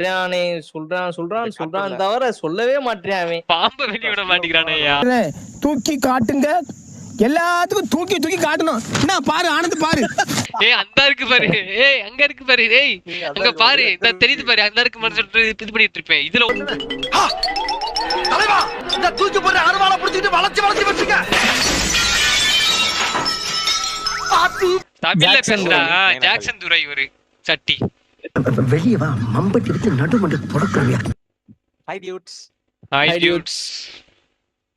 சொல்றானே சொல்றான் இந்த சொல்றான் சொல்றான் கார்ட்டூன்ல தவிர சொல்லவே மாட்டேன் அவன். பாம்பை வெளிய விட மாட்டேங்கிறானேயா. தூக்கி காட்டுங்க, எல்லாத்துக்கும் தூக்கி தூக்கி காட்டணும். என்ன பாரு, ஆனந்த் பாரு. ஏய் அந்த இருக்கு பாரு, ஏய் அங்க இருக்கு பாரு, ஏய் அங்க பாரு, இந்த தெரியுது பாரு, அந்த இருக்கு மாதிரி சொல்லிட்டு இது பண்ணிட்டு இருப்பேன். இதுல தலைவா இந்த தூக்கி போற அருவாளை புடிச்சிட்டு வளைச்சு வளைச்சு வச்சுக்க. தமிழ்ல பேசுறா ஜாக்சன் துரை ஒரு சட்டி. வெளிய வா, மம்பட்டி எடுத்து நடுமண்டு தொடக்கறியா. Hi dudes. Hi dudes.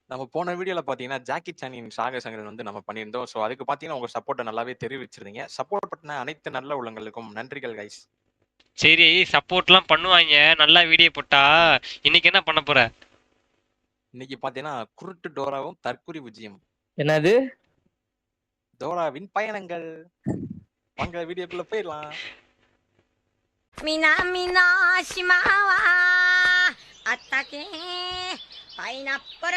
நம்ம போன வீடியோல பாத்தீங்கன்னா ஜாக்கி சானின் சாகசங்கள் வந்து நம்ம பண்ணியிருந்தோம். ஸோ அதுக்கு பாத்தீங்கன்னா உங்க சப்போர்ட்டை நல்லாவே தெரிவிச்சிருந்தீங்க. சப்போர்ட் பண்ண அனைத்து நல்ல உள்ளங்களுக்கும் நன்றிகள் கைஸ். சரி சப்போர்ட்லாம் பண்ணுவாங்க நல்லா வீடியோ போட்டா. இன்னைக்கு என்ன பண்ண போற? இன்னைக்கு பாத்தீங்கன்னா குருட்டு டோராவும் தற்குறி விஜயம். என்னது? டோராவின் பயணங்கள். வாங்க வீடியோக்குள்ள போயிடலாம். மினா சிமாவா அத்தகே பைனா பர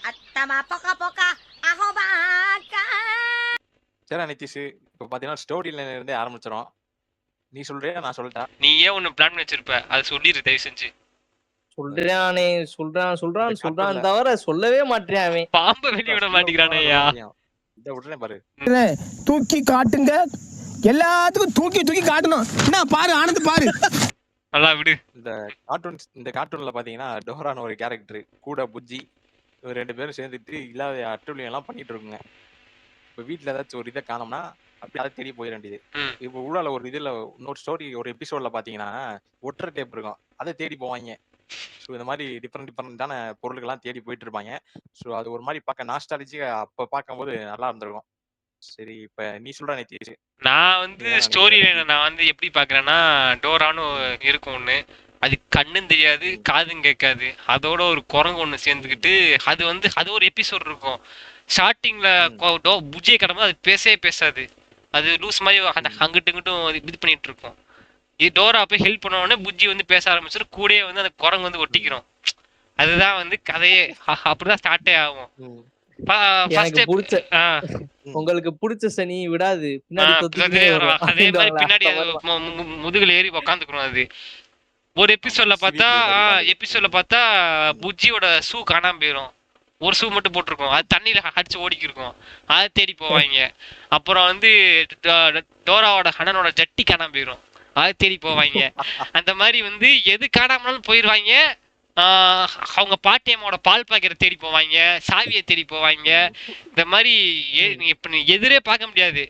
அத்தமா பொக பொக அஹோபாகா. சரி நிதிஷ், இப்போ பாத்தீங்கன்னா ஸ்டோரி லைன்ல இருந்தே ஆரம்பிச்சிடும். நீ சொல்றியா நான் சொல்லட்டா? நீ ஏன் ஒன்னு பிளான் பண்ணி வச்சிருப்ப, அது சொல்லிரு தயவு செஞ்சு. சொல்றானே சொல்றான் சொல்றான் சொல்றான் தவிர சொல்லவே மாட்டேன் அவன். பாம்பை வெளிய விட மாட்டேங்கிறானேயா. இத விட்டுறேன் பாரு. தூக்கி காட்டுங்க, எல்லாத்துக்கும் தூக்கி தூக்கி காட்டணும். என்ன பாரு, ஆனந்த் பாரு. நல்லா விடு. இந்த கார்ட்டூன்ல பாத்தீங்கன்னா டோரான்னு ஒரு கேரக்டர் கூட புஜ்ஜி இவர் ரெண்டு பேரும் சேர்ந்துட்டு இல்லாத அட்டுழியம் எல்லாம் பண்ணிட்டு இருக்குங்க. இப்ப வீட்டுல ஏதாச்சும் ஒரு இதை காணோம்னா அப்படி அதை தேடி போயிட வேண்டியது. இப்ப உள்ளால ஒரு இதுல இன்னொரு ஸ்டோரி ஒரு எபிசோட்ல பாத்தீங்கன்னா ஒற்றை டேப் இருக்கும், அதை தேடி போவாங்க. ஸோ இந்த மாதிரி டிஃப்ரெண்டான பொருள்கள்லாம் தேடி போயிட்டு இருப்பாங்க. ஸோ அது ஒரு மாதிரி பார்க்க நாஸ்டாலஜியா அப்ப பார்க்கும்போது நல்லா இருந்திருக்கும். சரி இப்ப நீ சொல்ற நிதிஷ். நான் வந்து ஸ்டோரி நான் வந்து எப்படி பாக்குறேன்னா, டோரான்னு இருக்கும் ஒண்ணு, அது கண்ணும் தெரியாது காதும் கேட்காது, அதோட ஒரு குரங்கு ஒண்ணு சேர்ந்துக்கிட்டு அது ஒரு எபிசோட் இருக்கும். ஸ்டார்டிங்ல புஜ்ஜியை கடமை அது பேசவே பேசாது, அது லூஸ் மாதிரி அங்கிட்டு இங்கிட்டும் இது பண்ணிட்டு இருக்கும். இது டோரா போய் ஹெல்ப் பண்ண உடனே புஜ்ஜி வந்து பேச ஆரம்பிச்சிடும், கூடயே வந்து அந்த குரங்கு வந்து ஒட்டிக்கிறோம். அதுதான் வந்து கதையே, அப்படிதான் ஸ்டார்டே ஆகும். உங்களுக்கு பிடிச்ச சனி விடாது, அதே மாதிரி பின்னாடி முதுகுல ஏறி உக்காந்துக்கணும். அது ஒரு எபிசோட்ல பார்த்தா புஜ்ஜியோட ஷூ காணாம போயிடும். ஒரு ஷூ மட்டும் போட்டிருக்கோம், அது தண்ணியில அடிச்சு ஓடிக்கி இருக்கும், அதை தேடி போவாங்க. அப்புறம் வந்து டோராவோட அண்ணனோட ஜட்டி காணாம போயிடும், அதை தேடி போவாங்க. அந்த மாதிரி வந்து எது காணாமனாலும் போயிடுவாங்க. அவங்க பாட்டியம்மாவோட பால் பாக்கெட்டை தேடி போவாங்க, சாவியை தேடி போவாங்க. இந்த மாதிரி இப்ப எதிரே பார்க்க முடியாது,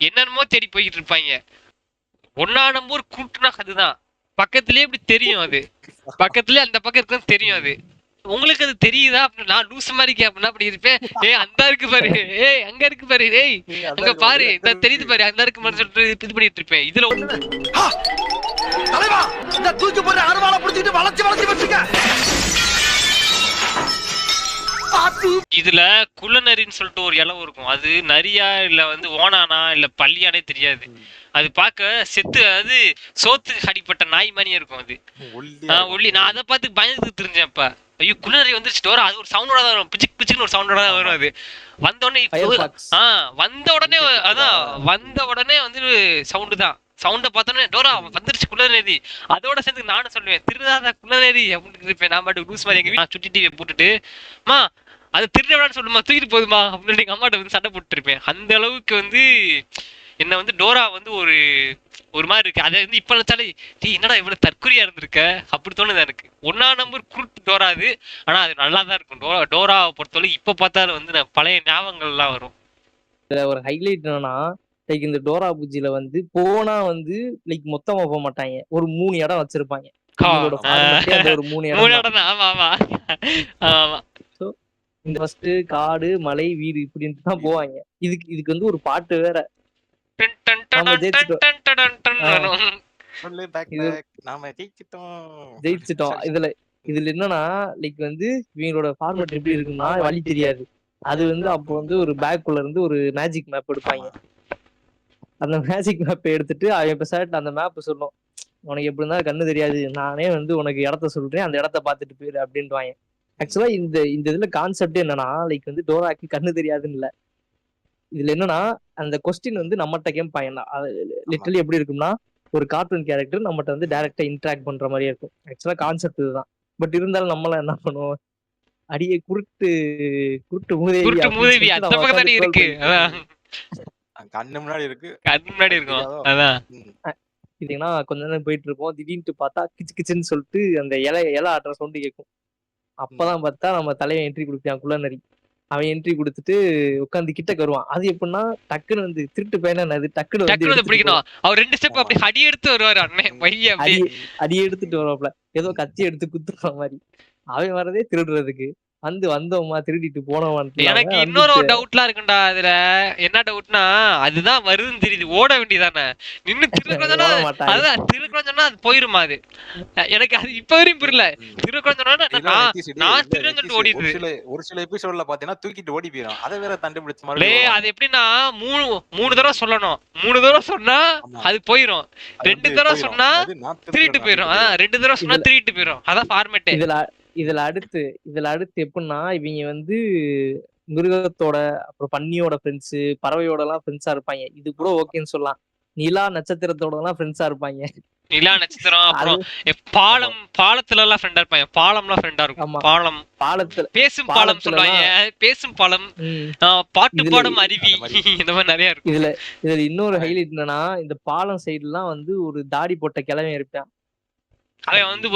என்னென்னமோ தேடி போய்கிட்டு இருப்பாங்க. ஒன்னா நம்பர் கூட்டுனா அதுதான் பக்கத்துலயே இப்படி தெரியும், அது பக்கத்துலயே அந்த பக்கம் இருக்குன்னு தெரியும். அது உங்களுக்கு அது தெரியுதா? நான் லூஸ் மாதிரி கேப்பா அப்படி இருப்பேன். ஏய் அந்த இருக்கு பாரு, ஏய் அங்க இருக்கு பாரு, ஏய் அங்க பாரு, இந்த தெரியுது பாரு, அந்த இருக்கு மாதிரி சொல்லிட்டு இது பண்ணிட்டு இருப்பேன். இதுல தலைவா இந்த தூக்கி போற அருவாளை புடிச்சிட்டு வளைச்சு வளைச்சு வச்சுக்க. இதுல குள்ளநரின்னு சொல்லிட்டு ஒரு இளவு இருக்கும், அது நரியா இல்ல வந்து ஓனானா இல்ல பள்ளியானே தெரியாது. அது பார்க்க செத்து, அது சோத்துக்கு அடிப்பட்ட நாய் மாதிரியே இருக்கும். அது ஒல்லி. நான் அதை பார்த்து பயந்துட்டு தெரிஞ்சேன். அப்ப ஐயோ குள்ளநரி வந்துருச்சு டோரா, அது ஒரு சவுண்டோட தான் வரும், பிச்சு பிச்சுன்னு ஒரு சவுண்டோட தான் வரும். அது வந்த உடனே வந்து சவுண்டு தான். சவுண்ட பார்த்தோன்னே டோரா வந்துருச்சு குள்ளநரி. அதோட சேர்ந்து நானும் சொல்லுவேன், திருடாத குள்ளநரி அப்படின்னு இருப்பேன். நான் பாட்டு லூஸ் மாதிரி எங்க வீட்டு சுட்டி டிவி போட்டுட்டு, மா அது திருடவிடான்னு சொல்லுமா, தூக்கிட்டு போதுமா அப்படின்னு எங்க அம்மாட்ட வந்து சண்டை போட்டு இருப்பேன். அந்த அளவுக்கு வந்து என்ன வந்து டோரா வந்து ஒரு மாதிரி இருக்கு. அதை வந்து இப்ப நினைச்சாலே நீ என்னடா இவ்வளவு தற்கொலையா இருந்திருக்க அப்படி தோணுது எனக்கு. ஒன்னா நம்பர் குருட்டு டோரா அது, ஆனா அது நல்லா தான் இருக்கும். டோராவை பொறுத்தவரை இப்ப பார்த்தாலும் வந்து பழைய ஞாபகங்கள் எல்லாம் வரும். ஒரு ஹைலைட் என்னன்னா, லைக் இந்த டோரா புஜ்ஜில வந்து போனா வந்து லைக் மொத்தமா போக மாட்டாங்க, ஒரு 3 இடம் வச்சிருப்பாங்க. ஒரு 3 இடம். ஆமா ஆமா ஆமா. இந்த ஃபர்ஸ்ட் காடு மலை வீடு இப்படின்ட்டு தான் போவாங்க. இதுக்கு வந்து ஒரு பாட்டு வேற. ஜெயிச்சிட்டோம். இதுல என்னன்னா லைக் வந்து இவங்களோட ஃபார்மட் எப்படி இருக்குன்னா, வழி தெரியாது. அது வந்து அப்போ வந்து ஒரு பேக்குள்ள இருந்து ஒரு மேஜிக் மேப் எடுப்பாங்க. அந்த மேஜிக் மேப் எடுத்துட்டு அவன் பெசாட்டு அந்த மேப் சொல்லும், உனக்கு எப்படி இருந்தாலும் கண்ணு தெரியாது, நானே வந்து உனக்கு இடத்த சொல்றேன், அந்த இடத்த பார்த்துட்டு போயிரு அப்படின்ட்டுவாங்க. ஆக்சுவலா இந்த இதுல கான்செப்ட் என்னன்னா, லைக் வந்து டோராக்கு கண்ணு தெரியாதுன்னு இல்ல. இதுல என்னன்னா, அந்த கொஸ்டின் வந்து நம்மகிட்ட கேட்பாங்க. லிட்டரலி எப்படி இருக்கும்னா, ஒரு கார்ட்டூன் கேரக்டர் நம்மகிட்ட வந்து டைரக்டா இன்டராக்ட் பண்ற மாதிரியே இருக்கும். ஆக்சுவலா கான்செப்ட் இதுதான். பட் இருந்தாலும் நம்மளாம் என்ன பண்ணுவோம், அடியே குருட்டு குருட்டு மூதேவி குருட்டு அப்படின்னு மூதேவி சொல்லிட்டு அந்த நம்ம பக்கம் உட்காந்து தானே ட்ரோல் இருக்கு. பண்ணிட்டு அதான் கண்ணு முன்னாடி இருக்கு. கண்ணு முன்னாடி அது இருக்கும். தெரியாதோ? அதான் ம். பாத்தீங்கன்னா கொஞ்ச நேரம் போயிட்டு இருப்போம். திடீர்னு பார்த்தா கிச்சு கிச்சுன்னு சொல்லிட்டு அந்த இலை ஆட்டுற சவுண்டு கேட்கும். அப்பதான் பார்த்தா நம்ம தலைவன் என்ட்ரி கொடுப்பான் குள்ளநரி. அவன் என்ட்ரி கொடுத்துட்டு உட்காந்து கிட்டக்க வருவான். அது எப்படின்னா டக்குன்னு வந்து திருட்டு பையனா அது டக்குன்னு வந்து டக்குனு வந்து எடுத்துட்டு பிடிக்கணும். அவர் 2 ஸ்டெப் ஆமா. அப்படி அடி எடுத்து வருவாரு அண்ணன் பைய அடி அப்படியே. அடி எடுத்துட்டு வருவாப்ல. ஏதோ கத்தி எடுத்து குத்துற மாதிரி. அவன் வரதே திருடுறதுக்கு. வந்தோமா திருடிட்டு போனோமான்னு இல்லாம எனக்கு வந்து இன்னொரு ஒரு டவுட்லாம் இருக்குண்டா அதுல. என்ன டவுட்னா அதுதான் வருதுன்னு தெரியுது, ஓட வேண்டியதானே. நின்னு திருக்குறோம் சொன்னா ஓட மாட்டாங்க. அதுதான் திருக்குறோம் சொன்னா அது போயிருமா அது. எனக்கு அது இப்ப வரையும் புரியல. திருக்குறோம் சொன்னா இல்ல நான் நிதிஷ் நான் இல்ல திருடன் நிதிஷ், சொல்லிட்டு ஓடிடுது. ஒரு சில எபிசோட்ல பாத்தீங்கன்னா தூக்கிட்டு ஓடி போயிடும். அதை வேற கண்டுபிடிச்சு லே மறுபடியும் அது வருவாங்க. எப்படின்னா மூணு தடவை சொல்லணும். 3 தடவை சொன்னா ஆமா. அது போயிரும். அது 2 வந்து தடவை போயிடும். சொன்னா அதாவது நான் திருட்டு திருடுறேன் போயிரும். அப்படின்ட்டு அதான் 2 தடவை சொன்னா இதுல திருட்டு போயிரும். அதான் ஃபார்மேட்டே. இதுல அடுத்து எப்படின்னா இவங்க வந்து மிருகத்தோட அப்புறம் பன்னியோட ஃப்ரெண்ட்ஸ், பறவையோட எல்லாம் ஃப்ரெண்ட்ஸா இருப்பாங்க. இது கூட ஆமா. ஓகேன்னு சொல்லலாம். நிலா நட்சத்திரத்தோட எல்லாம் ஃப்ரெண்ட்ஸா இருப்பாங்க. நிலா நட்சத்திரம் அது அப்புறம் ஆமா. பாலத்துல எல்லாம் ஃப்ரெண்டா இருப்பாங்க. பாலம்லாம் ஃப்ரெண்டா இருக்கும். ஆமா. பாலம் பாலத்துல பேசும் பாலம் பாலத்துல சொல்லுவாங்க. பேசும் பாலம், ம், பாட்டு இதுல பாடும் அருவி அந்த மாதிரி. இந்த மாதிரி நிறைய இருக்கும். இதுல இன்னொரு ஹைலைட் என்னன்னா இந்த பாலம் சைடு எல்லாம் வந்து ஒரு தாடி போட்ட கிழவன் இருப்பான். அவன் வந்து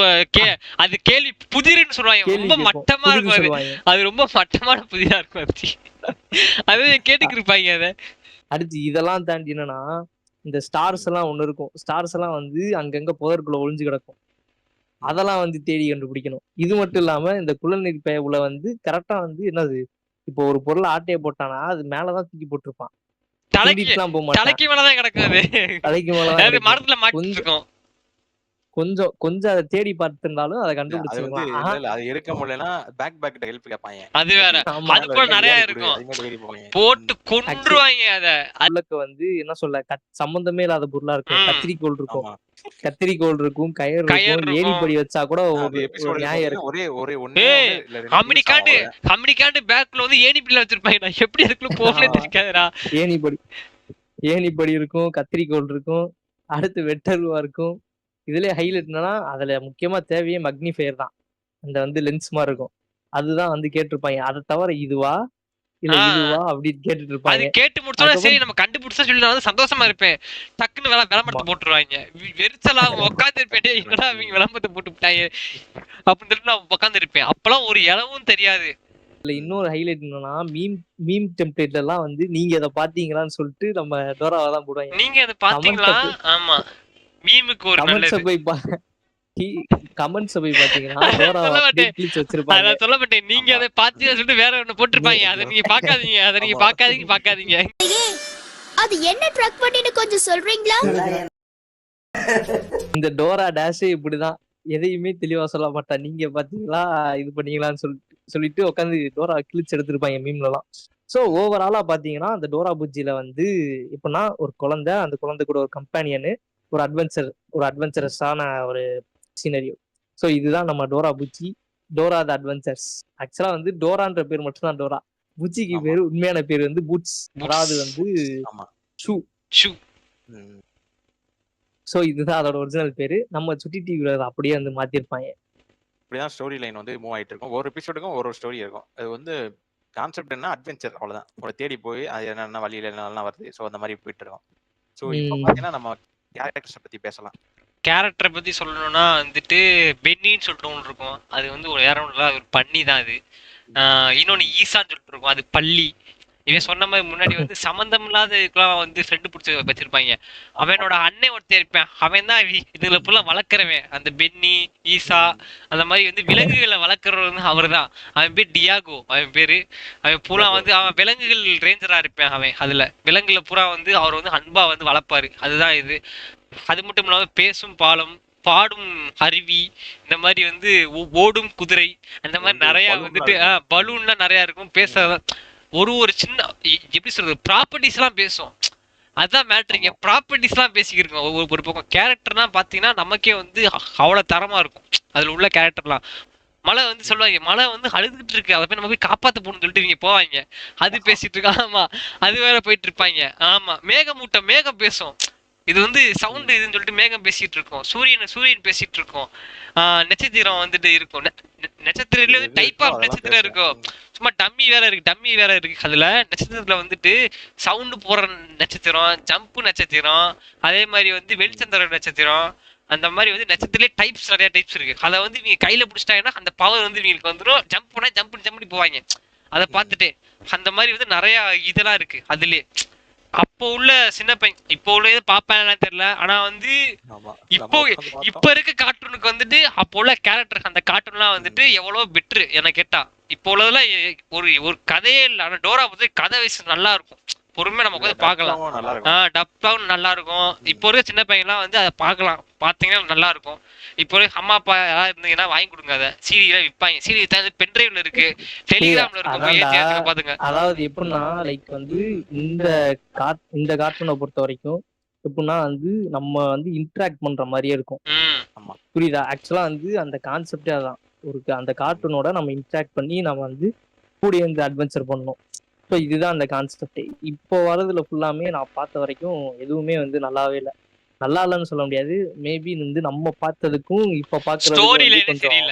அது கேள்வி புதிர்னு சொல்லுவாங்க. கேள்வி ரொம்ப கேட்போம். மட்டமா புதிர்னு இருக்கும் அது. சொல்லுவாங்க. அது ரொம்ப மட்டமான புதிரா இருக்கும் அது. அது கேட்டுக்கு இருப்பாங்க அத. அடுத்து இதெல்லாம் தாண்டி என்னன்னா இந்த ஸ்டார்ஸ் எல்லாம் ஒண்ணு இருக்கும். ஸ்டார்ஸ் எல்லாம் வந்து அங்கங்க புதருக்குள்ள ஒளிஞ்சு கிடக்கும். அதெல்லாம் வந்து தேடி கண்டுபிடிக்கணும். இது மட்டும் இல்லாம இந்த குள்ளநெறி பயவுல வந்து கரெக்டா வந்து என்னது இப்போ ஒரு பொருளை ஆட்டைய போட்டானா அது மேலதான் தூக்கி போட்டிருப்பான். தலைக்கு தூக்கிட்டுலாம் போக மாட்டான். தலைக்கு மேலதான் கிடக்கும் அது. தலைக்கு மேலதான் அதாவது கிடக்கும். மரத்துல மாட்டிட்டு இருக்கும். கொஞ்சம் அதை தேடி பார்த்திருந்தாலும் அதை இல்ல, அது வந்து கண்டுபிடிச்சிருக்கலாம். இல்ல அது எடுக்க முடியலன்னா பேக் கிட்ட ஹெல்ப் கேட்பாங்க. அது வேற. ஆமா. அது கூட நிறைய இருக்கும். அது மாதிரி ஏறி போவாங்க. போட்டு கொன்றுவாங்க அத. உள்ளக்க வந்து என்ன சொல்ல சம்பந்தமே இல்லாத பொருளா இருக்கும். ம். கத்திரிக்கோல் இருக்கும். ஆமா. கத்திரிக்கோல் இருக்கும், கயிறு கயிறு இருக்கும், இருக்கும். ஏணிப்படி வச்சா கூட அந்த ஒரு எபிசோடுக்கு நியாயம் பாத்தீங்கன்னா இருக்கு. ஒரே ஒண்ணே ஏய், ஒண்ணு இல்ல 2 piece அமெரிக்காண்டு ஆகும். அமெரிக்காண்டு பேக்ல வந்து ஏணி பிள்ளை வச்சிருப்பாங்க. நான் எப்படி அதுக்குள்ள போகணும்னு தெரியாதுடா. ஏணிப்படி இருக்கும், கத்திரிக்கோல் இருக்கும், அடுத்து வெட்டருவா இருக்கும். இதுலயே ஹைலைட் என்னன்னா அதுல முக்கியமா தேவையே மக்னிஃபயர் தான். அந்த வந்து லென்ஸ் மாதிரி இருக்கும். அதுதான் வந்து கேட்டிருப்பாங்க. அதை தவிர இதுவா இல்ல ஆ. இதுவா அப்படின்னு கேட்டுட்டு அது இருப்பாங்க. கேட்டு முடிச்சோட சரி நம்ம கண்டுபிடிச்சா சொல்லி நான் வந்து சந்தோஷமா இருப்பேன். டக்குன்னு விளம்பரத்தை போட்டுருவாங்க. வெறிச்சலா உட்காந்து இருப்பேன். என்னடா அவங்க விளம்பரத்தை போட்டு விட்டாங்க அப்படின்னு சொல்லிட்டு நான் உட்காந்து இருப்பேன். அப்பெல்லாம் ஒரு இளவும் தெரியாது. இதுல இன்னொரு ஹைலைட் என்னன்னா மீம் டெம்ப்ளேட்ல எல்லாம் வந்து நீங்க இதை பாத்தீங்களான்னு சொல்லிட்டு நம்ம டோராவை தான் போடுவாங்க. நீங்க அதை பாத்தீங்களா? ஆமா, மீமுக்கு ஒரு கமெண்ட்ஸ நல்லது. போய் கமெண்ட்ஸ் போய் பாத்தீங்கன்னா டோரா சொல்ல மாட்டேன். கிளிச் வச்சிருப்பாங்க. அதான் சொல்ல மாட்டேன். நீங்க அதை பாத்தீங்கன்னு சொல்லிட்டு வேற ஒண்ணு போட்டிருப்பாங்க. அதை நீங்க பாக்காதீங்க. அதை நீங்க பாக்காதீங்க. அது என்ன ட்ரக் பண்ணிட்டு கொஞ்சம் சொல்றீங்களா? இந்த டோரா டேஷே இப்படிதான். எதையுமே தெளிவா சொல்ல மாட்டா. நீங்க பாத்தீங்களா இது பண்ணீங்களான்னு சொல்லிட்டு உட்காந்து டோரா கிழிச்சு எடுத்திருப்பாங்க மீம்ல எல்லாம். சோ ஓவராலா பாத்தீங்கன்னா அந்த டோரா புஜ்ஜில வந்து எப்படின்னா ஒரு குழந்தை, அந்த குழந்தை கூட ஒரு கம்பேனியனு, ஒரு அட்வென்ச்சரஸான ஒரு சீனரியோ. சோ இதுதான் நம்ம டோரா புஜ்ஜி, டோரா த அட்வென்ச்சர்ஸ். ஆக்சுவலா வந்து டோரான்ற பேர் மட்டும் தான் டோரா. புஜ்ஜிக்கு ஆமா. பேரு உண்மையான பேர் வந்து பூட்ஸ். அதாவது வந்து ஆமா. ஷூ. ம். சோ இதுதான் அதோட ஒரிஜினல் பேரு. நம்ம சுட்டி டிவில அப்படியே வந்து மாத்திருப்பாங்க. இப்படிதான் ஸ்டோரி லைன் வந்து மூவ் ஆயிட்டு இருக்கும். ஒரு எபிசோடுக்கும் ஒரு ஸ்டோரி இருக்கும். அது வந்து கான்செப்ட் என்ன அட்வென்ச்சர் அவ்வளவுதான். ஒரு தேடி போய் அது என்னென்ன வழியில என்னெல்லாம் வருது. ஸோ அந்த மாதிரி போயிட்டு இருக்கோம். ஸோ இப்போ பாத்தீங்கன்னா நம்ம கேரக்டர்ஸ் பத்தி பேசலாம். கேரக்டரை பத்தி சொல்லணும்னா வந்துட்டு பென்னின்னு சொல்லிட்டு ஒன்று இருக்கும். அது வந்து ஒரு யாரும் இல்லை, அது ஒரு பன்னி தான் அது. இன்னொன்னு ஈசான்னு சொல்லிட்டு இருக்கும், அது பள்ளி. இவன் சொன்ன மாதிரி முன்னாடி வந்து சம்மந்தம் இல்லாத இதுக்கெல்லாம் வந்து ஃப்ரெண்டு பிடிச்சி வச்சிருப்பாங்க. அவனோட அண்ணன் ஒருத்தர் இருப்பான். அவன் தான் இதுல ஃபுல்லா வளர்க்குறவன். அந்த பென்னி, ஈசா அந்த மாதிரி வந்து விலங்குகளை வளர்க்குறவர் வந்து அவர் தான். அவன் பேர் டியாகோ. அவன் பேரு அவன் பூரா வந்து அவன் விலங்குகள் ரேஞ்சரா இருப்பான். அவன் அதுல விலங்குல பூரா வந்து அவர் வந்து அன்பா வந்து வளர்ப்பாரு. அதுதான் இது. அது மட்டும் இல்லாம பேசும் பாலம், பாடும் அருவி, இந்த மாதிரி வந்து ஓடும் குதிரை, அந்த மாதிரி நிறைய வந்துட்டு பலூன்லாம் நிறைய இருக்கும். பேச ஒரு சின்ன எப்படி சொல்றது ப்ராப்பர்ட்டிஸ் எல்லாம் பேசும். அதான் மேட்ரிங்க. ப்ராப்பர்ட்டிஸ் எல்லாம் பேசிக்கிருக்கோம். ஒரு பக்கம் கேரக்டர்லாம் பாத்தீங்கன்னா நமக்கே வந்து அவ்வளவு தரமா இருக்கும். அதுல உள்ள கேரக்டர்லாம் மழை வந்து சொல்லுவாங்க, மழை வந்து அழுதுகிட்டு இருக்கு, அதை போய் நம்ம போய் காப்பாத்த போகணும்னு சொல்லிட்டு இவங்க போவாங்க. அது பேசிட்டு இருக்கா. ஆமா, அது வேற போயிட்டு இருப்பாங்க. ஆமா, மேகம் பேசும். இது வந்து சவுண்ட் இதுன்னு சொல்லிட்டு மேகம் பேசிட்டு இருக்கோம், சூரியன் பேசிட்டு இருக்கோம், நட்சத்திரம் வந்துட்டு இருக்கும். நட்சத்திரத்துல வந்து டைப் ஆஃப் நட்சத்திரம் இருக்கும், சும்மா டம்மி வேற இருக்கு. அதுல நட்சத்திரத்துல வந்துட்டு சவுண்ட் போற நட்சத்திரம், ஜம்ப் நட்சத்திரம், அதே மாதிரி வந்து வெளிச்சந்திர நட்சத்திரம், அந்த மாதிரி வந்து நட்சத்திரத்திலே நிறைய டைப்ஸ் இருக்கு. அதை வந்து இவங்க கையில பிடிச்சிட்டாங்கன்னா அந்த பவர் வந்து இவங்களுக்கு வந்துடும். ஜம்ப் பண்ணா ஜம்ப் போவாங்க. அதை பார்த்துட்டு அந்த மாதிரி வந்து நிறைய இதெல்லாம் இருக்கு அதுலயே. அப்போ உள்ள சின்ன பையன் இப்போ உள்ள இது பாப்பேன் தெரியல, ஆனா வந்து இப்போ இருக்க கார்ட்டூனுக்கு வந்துட்டு அப்போ உள்ள கேரக்டர் அந்த கார்ட்டூன்லாம் வந்துட்டு எவ்வளவு பெட்ரு என்ன கேட்டா. இப்போ உள்ளதெல்லாம் ஒரு கதையே இல்லை. ஆனா டோரா பத்தி கதை வயசு நல்லா இருக்கும், பொறுமையா நம்ம உட்காந்து பார்க்கலாம். டப்பாவும் நல்லா இருக்கும். இப்போ இருக்க சின்ன பையன்லாம் வந்து அதை பார்க்கலாம், பார்த்தீங்கன்னா நல்லா இருக்கும். இப்போ அம்மா அப்பா யாராவது இருந்தீங்கன்னா வாங்கி கொடுங்க. அதை சீரியெல்லாம் விற்பாங்க. சீரியல் பென்ட்ரைவ்ல இருக்கு, டெலிகிராம்ல இருக்கு, பாத்துங்க. அதாவது எப்படின்னா லைக் வந்து இந்த கார்ட்டூனை பொறுத்த வரைக்கும் எப்படின்னா வந்து நம்ம வந்து இன்டராக்ட் பண்ற மாதிரியே இருக்கும். புரியுதா? ஆக்சுவலா வந்து அந்த கான்செப்டே அதான். அந்த கார்ட்டூனோட நம்ம இன்டராக்ட் பண்ணி நம்ம வந்து கூட வந்து அட்வென்ச்சர் பண்ணணும். ஸோ இதுதான் அந்த கான்செப்ட். இப்போ வரதுல ஃபுல்லாமே நான் பார்த்த வரைக்கும் எதுவுமே வந்து நல்லாவே இல்லை. நல்லா இல்லைன்னு சொல்ல முடியாது. மேபி வந்து நம்ம பார்த்ததுக்கும் இப்ப பார்க்கறது கொஞ்சம்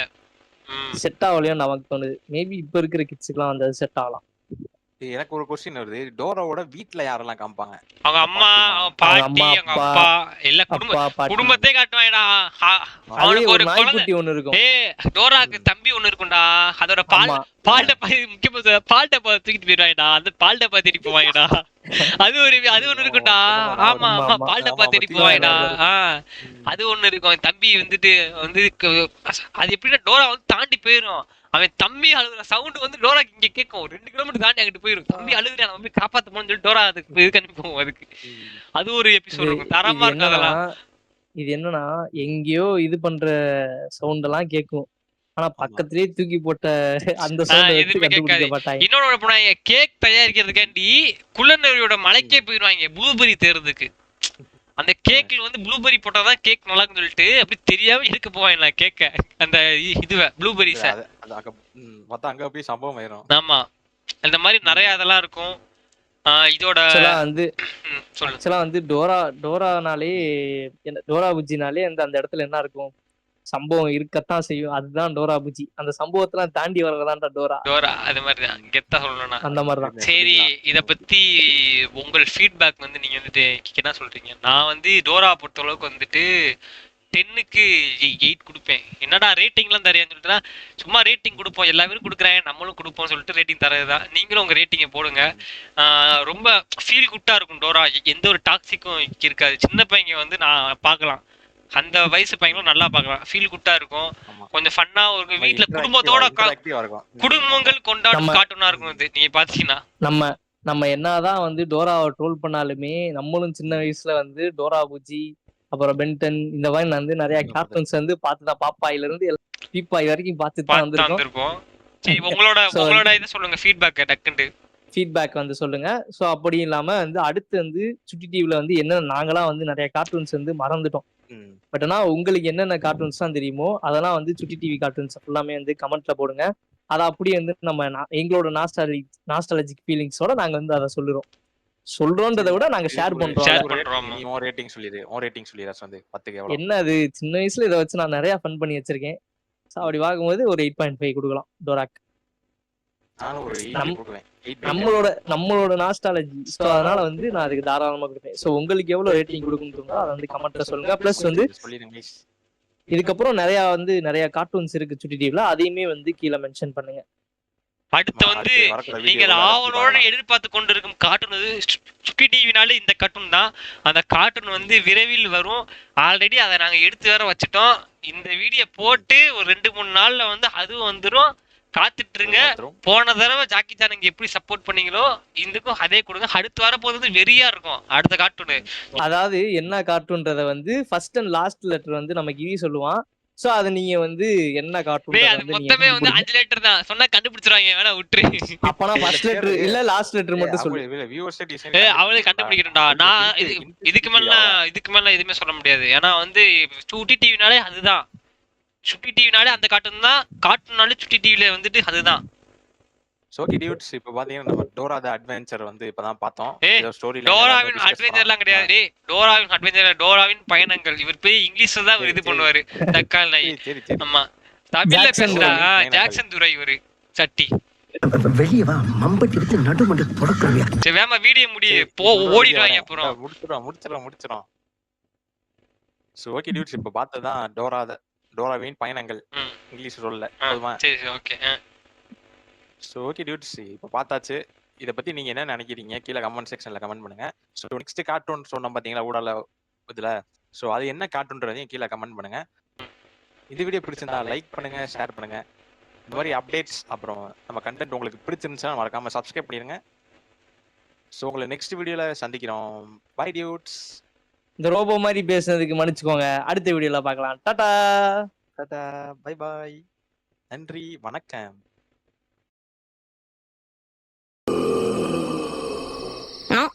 செட் ஆகலையோன்னு நமக்கு தோணுது. மேபி இப்ப இருக்கிற கிட்ஸுக்குலாம் வந்து அது செட் ஆகலாம். எனக்கு ஒரு கொஸ்டின் வருது. டோராவோட வீட்ல யாரெல்லாம் காமிப்பாங்க? அவங்க அம்மா, பாட்டி, அவங்க அப்பா, எல்லா குடும்பத்தையே காட்டுவாங்கடா. அவனுக்கு ஒரு நாய்க்குட்டி ஒண்ணு இருக்கும். டோராக்கு தம்பி ஒண்ணு இருக்கும்டா. அதோட பால் டப்பா முக்கியமா பால் டப்பா தூக்கிட்டு போயிடுவாங்கடா. அந்த பால் டப்பா தேடி போவாங்கடா. அது ஒண்ணு இருக்கும்டா. ஆமா பால் டப்பா தேடி போவாங்கடா. அது ஒண்ணு இருக்கும். தம்பி வந்துட்டு வந்து அது எப்படின்னா டோரா வந்து தாண்டி போயிடும். அவன் தம்பி அழுகுற சவுண்ட் வந்து டோராக்கு இங்க கேட்கும். 2 கிலோமீட்டர் தாண்டி அங்கிட்டு போயிடும். தம்பி அழுகுறா, நம்ம போய் காப்பாத்த போன்னு சொல்லி டோரா அதுக்கு இது கணிப்போம். அதுக்கு அது ஒரு எபிசோட் இருக்கும், தரமா இருக்கும். அதெல்லாம் இது என்னன்னா எங்கேயோ இது பண்ற சவுண்ட் எல்லாம் கேட்கும். ஆனா பக்கத்துலயே தூக்கி போட்ட அந்த சவுண்ட் எதுவுமே கேட்காது. இன்னொன்னு போனாங்க, கேக் தயாரிக்கிறதுக்காண்டி குள்ளநரியோட மலைக்கே போயிடுவாங்க ப்ளூபெரி தேர்றதுக்கு. அந்த கேக்ல வந்து ப்ளூபெரி போட்டாதான் கேக் நல்லா இருக்குன்னு சொல்லிட்டு அப்படி தெரியாம எடுக்க போவாங்க கேக்க. அந்த இதுவ ப்ளூபெரிஸ அங்க போய் சம்பவம் ஆயிரும். ஆமா, அந்த மாதிரி நிறைய அதெல்லாம் இருக்கும். இதோட வந்து டோரானாலே டோரா புஜ்ஜினாலே அந்த இடத்துல என்ன இருக்கும், சம்பவம் இருக்கத்தான் செய்யும். அதுதான் டோரா புஜ்ஜி. அந்த சம்பவத்தெல்லாம் தாண்டி வர்றதான்டா டோரா. அது மாதிரிதான் கெத்தா சொல்லணும்னா அந்த மாதிரிதான். சரி, இத பத்தி உங்கள் ஃபீட்பேக் வந்து நீங்க வந்துட்டு என்ன சொல்றீங்க? நான் வந்து டோரா பொறுத்த அளவுக்கு வந்துட்டு 10க்கு 8 கொடுப்பேன். என்னடா ரேட்டிங்லாம் தரையான்னு சொல்லிட்டுனா, சும்மா ரேட்டிங் கொடுப்போம், எல்லா பேரும் கொடுக்குறாங்க நம்மளும் கொடுப்போம் சொல்லிட்டு ரேட்டிங் தரதுதான். நீங்களும் உங்க ரேட்டிங்கை போடுங்க. ரொம்ப ஃபீல் குட்டா இருக்கும் டோரா. எந்த ஒரு டாக்ஸிக்கும் இருக்காது. சின்ன பையங்க வந்து நான் பார்க்கலாம், அந்த வயசு பையங்களும் நல்லா பார்க்கலாம். ஃபீல் குட்டா இருக்கும், கொஞ்சம் ஃபன்னா இருக்கும். வீட்டுல குடும்பத்தோட குடும்பங்கள் கொண்டாடும் கார்ட்டூனா இருக்கும் இது. நீங்க பாத்தீங்கன்னா நம்ம என்னதான் வந்து டோராவை ட்ரோல் பண்ணாலுமே நம்மளும் சின்ன வயசுல வந்து டோரா புஜ்ஜி, அப்புறம் பென்டன், இந்த மாதிரி வந்து நிறைய கார்ட்டூன்ஸ் வந்து பார்த்துதான், பாப்பாயில இருந்து பீப்பாய் வரைக்கும் பார்த்துட்டு தான் வந்திருக்கோம். சரி, உங்களோட இதை சொல்லுங்க, ஃபீட்பேக் டக்குண்டு ஃபீட்பேக் வந்து சொல்லுங்க. ஸோ அப்படி இல்லாம வந்து அடுத்து வந்து சுட்டி டிவில வந்து என்ன நாங்களாம் வந்து நிறைய கார்ட்டூன்ஸ் வந்து மறந்துட்டோம். பட் ஆனா உங்களுக்கு என்னென்ன கார்ட்டூன்ஸ் தான் தெரியுமோ அதெல்லாம் வந்து சுட்டி டிவி கார்ட்டூன்ஸ் ஃபுல்லாமே வந்து கமெண்ட்ல போடுங்க. அதை அப்படியே வந்து நம்ம எங்களோட நாஸ்டாலஜிக் ஃபீலிங்ஸோட நாங்க வந்து அதை சொல்றோன்றதை விட நாங்க ஷேர் பண்றோம். என்ன அது சின்ன வயசுல இதை வச்சு நான் நிறைய ஃபன் பண்ணி வச்சிருக்கேன். அப்படி பார்க்கும்போது ஒரு 8.5 கொடுக்கலாம் டோராக்கு. நம்மளோட நாஸ்டாலஜி. சோ அதனால வந்து நான் அதுக்கு தாராளமா கொடுப்பேன். சோ உங்களுக்கு எவ்வளவு ரேட்டிங் கொடுக்கணும்னு அதை வந்து கமெண்ட்ல சொல்லுங்க. பிளஸ் வந்து இதுக்கப்புறம் நிறைய கார்ட்டூன்ஸ் இருக்கு சுட்டி டிவில, அதையுமே வந்து கீழே மென்ஷன் பண்ணுங்க. அடுத்து வந்து நீங்கள் ஆவலோட எதிர்பார்த்து கொண்டிருக்கும் கார்ட்டூன் வந்து சுட்டி டிவினால இந்த கார்ட்டூன் தான். அந்த கார்ட்டூன் வந்து விரைவில் வரும். ஆல்ரெடி அதை நாங்க எடுத்து வேற வச்சுட்டோம். இந்த வீடியோ போட்டு ஒரு 2-3 நாள்ல வந்து அதுவும் வந்துடும். காத்துட்டு இருங்க. போன தடவை ஜாக்கி சான் நீங்க எப்படி சப்போர்ட் பண்ணீங்களோ இதுக்கும் அதே கொடுங்க. அடுத்து வர போது வெறியா இருக்கும் அடுத்த கார்ட்டூனு. அதாவது என்ன கார்ட்டூன்றத வந்து ஃபர்ஸ்ட் அண்ட் லாஸ்ட் லெட்டர் வந்து நமக்கு இவி சொல்லுவான். சோ அது நீங்க வந்து என்ன கார்ட்டூன் அது மொத்தமே வந்து 5 லெட்டர் தான் சொன்னா கண்டுபிடிச்சிருவாங்க. வேணா விட்டுரு. அப்பனா ஃபர்ஸ்ட் லெட்டர் இல்ல லாஸ்ட் லெட்டர் மட்டும் சொல்லு. அவளே கண்டுபிடிக்கிறேன்டா. நான் இதுக்கு மேல எதுவுமே சொல்ல முடியாது. ஏன்னா வந்து சுட்டி டிவினாலே அதுதான். சுட்டி டிவினாலே அந்த கார்ட்டூன் தான். கார்ட்டூன்னாலே சுட்டி டிவில வந்துட்டு அதுதான். ஸோ ஓகே டியூட்ஸ், இப்போ பாத்தீங்கன்னா நம்ம டோரா த அட்வென்ச்சர் வந்து இப்பதான் பார்த்தோம். ஏய், இதோட ஸ்டோரி டோராவின் அட்வென்ச்சர்லாம் கிடையாது டேய். டோராவின் அட்வென்ச்சர், டோராவின் பயணங்கள். இவர் போய் இங்கிலீஷ்ல தான் இவர் இது பண்ணுவாரு. தக்கால் நாய். சரி சரி ஆமா, தமிழ்ல ஜாக்சன் பேசுறா. துரை. ஜாக்சன் துரை இவரு சட்டி. வெளியே வா மம்பட்டி எடுத்து நடுமண்டு தொடக்கிறவியா. சரி வேமா வீடியோ முடி போ, ஓடிடுவாங்க அப்புறம். முடிச்சிடும். ஸோ ஓகே டியூட்ஸ், இப்போ பார்த்ததான் டோராவின் பயணங்கள் ம். இங்கிலீஷ் ரோல்ல. ஆ, போதுமா? சரி சரி ஓகே. ஸோ ஓகே டியூட்ஸ், இப்போ பார்த்தாச்சு. இதை பத்தி நீங்க என்ன நினைக்கிறீங்க கீழே கமெண்ட் செக்ஷன்ல கமெண்ட் பண்ணுங்க. ஸோ நெக்ஸ்ட் கார்ட்டூன் சொன்னோம் பாத்தீங்களா ஊடால இதுல, ஸோ அது என்ன கார்ட்டூன்றதையும் கீழே கமெண்ட் பண்ணுங்க. இந்த வீடியோ பிடிச்சிருந்தா லைக் பண்ணுங்க, ஷேர் பண்ணுங்க. இந்த மாதிரி அப்டேட்ஸ் அப்புறம் நம்ம கண்டென்ட் உங்களுக்கு பிடிச்சிருந்துச்சுன்னா மறக்காம சப்ஸ்கிரைப் பண்ணிடுங்க. ஸோ உங்களை நெக்ஸ்ட் வீடியோல சந்திக்கிறோம். By dudes. இந்த ரோபோ மாதிரி பேசுனதுக்கு மன்னிச்சுக்கோங்க. அடுத்த வீடியோல பார்க்கலாம். டாடா. டாடா, பை பாய், நன்றி, வணக்கம். Huh?